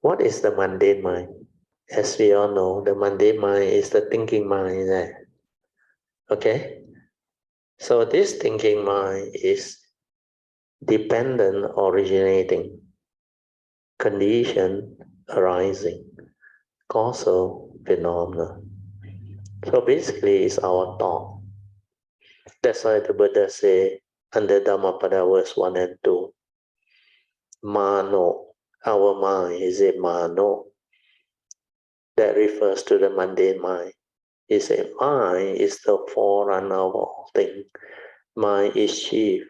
What is the mundane mind? As we all know, the mundane mind is the thinking mind there. Okay? So this thinking mind is dependent originating, condition arising, causal phenomena. So basically it's our thought. That's why the Buddha say under Dhammapada verse 1 and 2, Mano, our mind is a Mano. That refers to the mundane mind. He said, mind is the forerunner of all things. Mind is chief.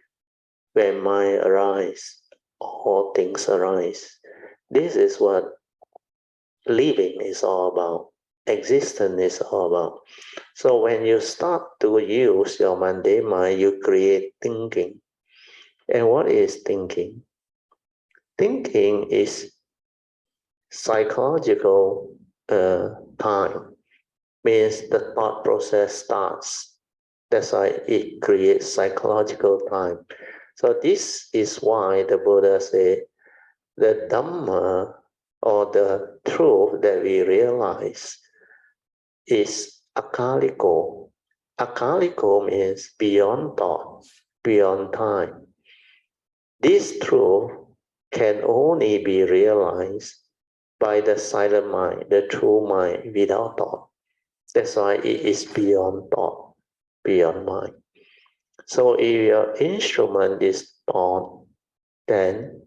When mind arises, all things arise. This is what living is all about. Existence is all about. So when you start to use your mundane mind, you create thinking. And what is thinking? Thinking is psychological time. Means the thought process starts. That's why it creates psychological time. So this is why the Buddha said the Dhamma or the truth that we realize is akaliko. Akaliko means beyond thought, beyond time. This truth can only be realized by the silent mind, the true mind without thought. That's why it is beyond thought, beyond mind. So if your instrument is thought, then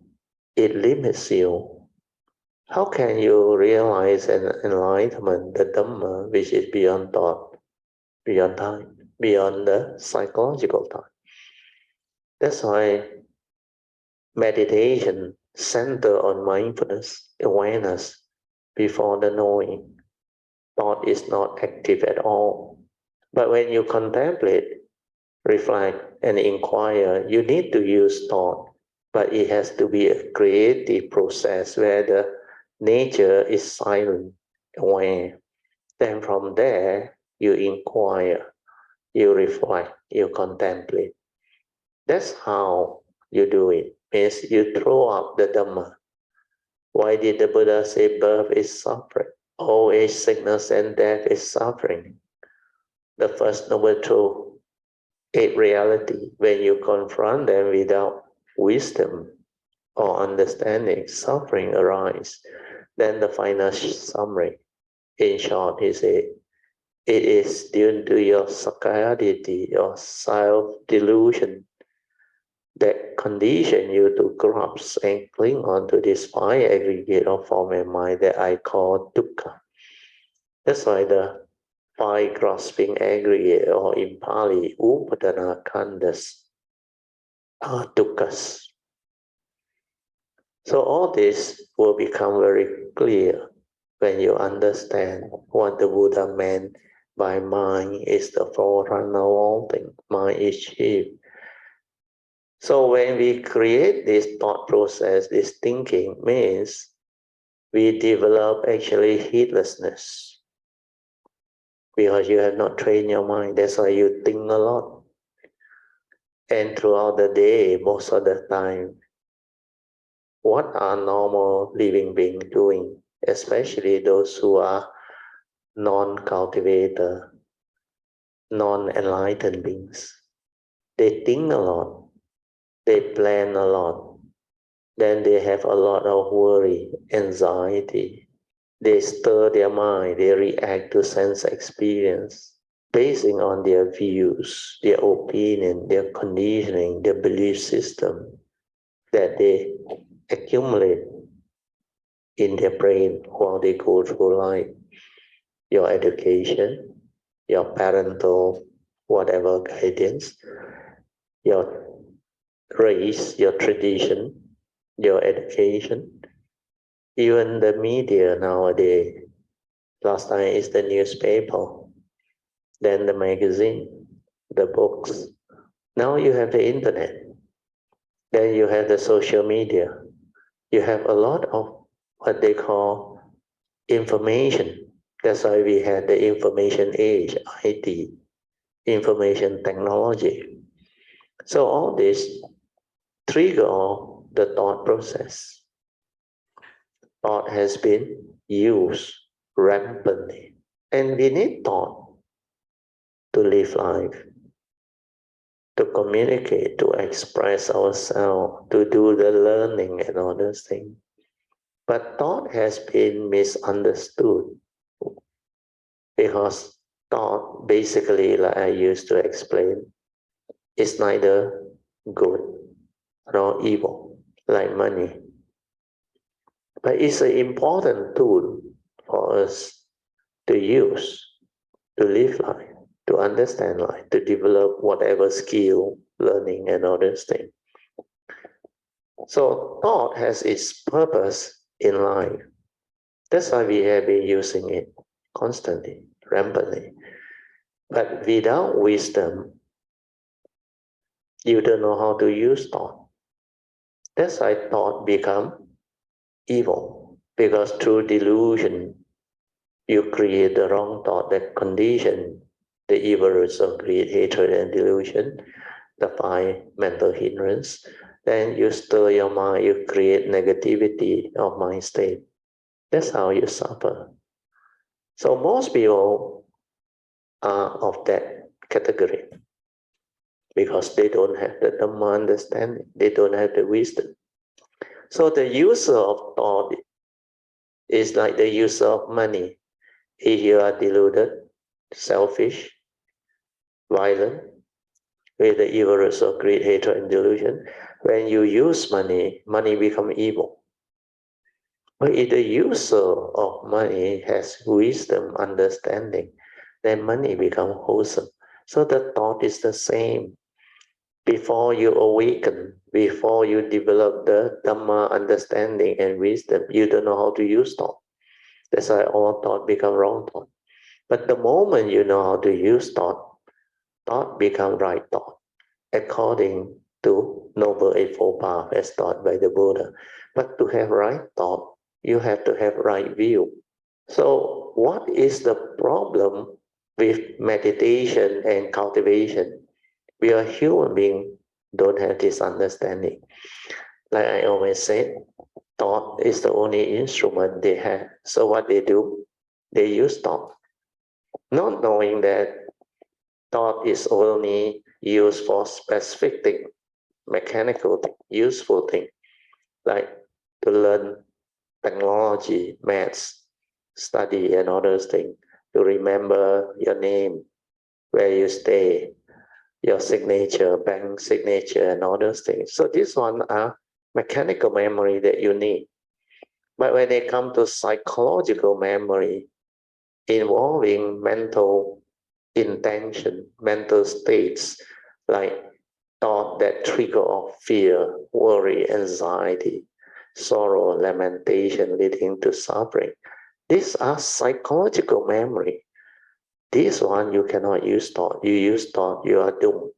it limits you. How can you realize an enlightenment, the Dhamma, which is beyond thought, beyond time, beyond the psychological time? That's why meditation center on mindfulness, awareness before the knowing. Thought is not active at all. But when you contemplate, reflect, and inquire, you need to use thought, but it has to be a creative process where the nature is silent, aware. Then from there, you inquire, you reflect, you contemplate. That's how you do it. Means you throw up the Dhamma. Why did the Buddha say birth is suffering? Old age, sickness, and death is suffering. The first noble truth, eight reality. When you confront them without wisdom or understanding, suffering arises. Then the final summary. In short, he said, it is due to your sakayaditi, your self-delusion, that condition you to grasp and cling on to this five aggregate of form and mind that I call dukkha. That's why the five grasping aggregate, or in Pali, upadana khandas, are dukkhas. So all this will become very clear when you understand what the Buddha meant by mind is the forerunner of all things. Mind is chief. So when we create this thought process, this thinking means we develop actually heedlessness. Because you have not trained your mind. That's why you think a lot. And throughout the day, most of the time, what are normal living beings doing? Especially those who are non-cultivator, non-enlightened beings. They think a lot. They plan a lot. Then they have a lot of worry, anxiety. They stir their mind. They react to sense experience basing on their views, their opinion, their conditioning, their belief system that they accumulate in their brain while they go through life. Your education, your parental, whatever guidance, your race, your tradition, your education, even the media nowadays. Last time is the newspaper, then the magazine, the books. Now you have the internet. Then you have the social media. You have a lot of what they call information. That's why we had the information age, IT, information technology. So all this trigger the thought process. Thought has been used rampantly. And we need thought to live life, to communicate, to express ourselves, to do the learning and all those things. But thought has been misunderstood because thought, basically, like I used to explain, is neither good nor evil, like money. But it's an important tool for us to use, to live life, to understand life, to develop whatever skill, learning, and all those things. So thought has its purpose in life. That's why we have been using it constantly, rampantly. But without wisdom, you don't know how to use thought. That's why thought become evil. Because through delusion, you create the wrong thought that condition the evil roots of greed, hatred, and delusion, the 5 mental hindrance. Then you stir your mind, you create negativity of mind state. That's how you suffer. So most people are of that category because they don't have the Dhamma understanding, they don't have the wisdom. So the user of thought is like the user of money. If you are deluded, selfish, violent, with the evil roots of greed, hatred, and delusion, when you use money, money becomes evil. But if the user of money has wisdom, understanding, then money becomes wholesome. So the thought is the same. Before you awaken, before you develop the Dhamma understanding and wisdom, you don't know how to use thought. That's why all thought become wrong thought. But the moment you know how to use thought, thought become right thought, according to Noble Eightfold Path as taught by the Buddha. But to have right thought, you have to have right view. So what is the problem with meditation and cultivation? We are human beings, don't have this understanding. Like I always said, thought is the only instrument they have. So what they do, they use thought, not knowing that thought is only used for specific thing, mechanical thing, useful thing, like to learn technology, maths, study, and all those things, to remember your name, where you stay, your signature, bank signature, and all those things. So these one are mechanical memory that you need. But when they come to psychological memory, involving mental intention, mental states, like thought that trigger off fear, worry, anxiety, sorrow, lamentation leading to suffering. These are psychological memory. This one you cannot use thought. You use thought, you are doomed.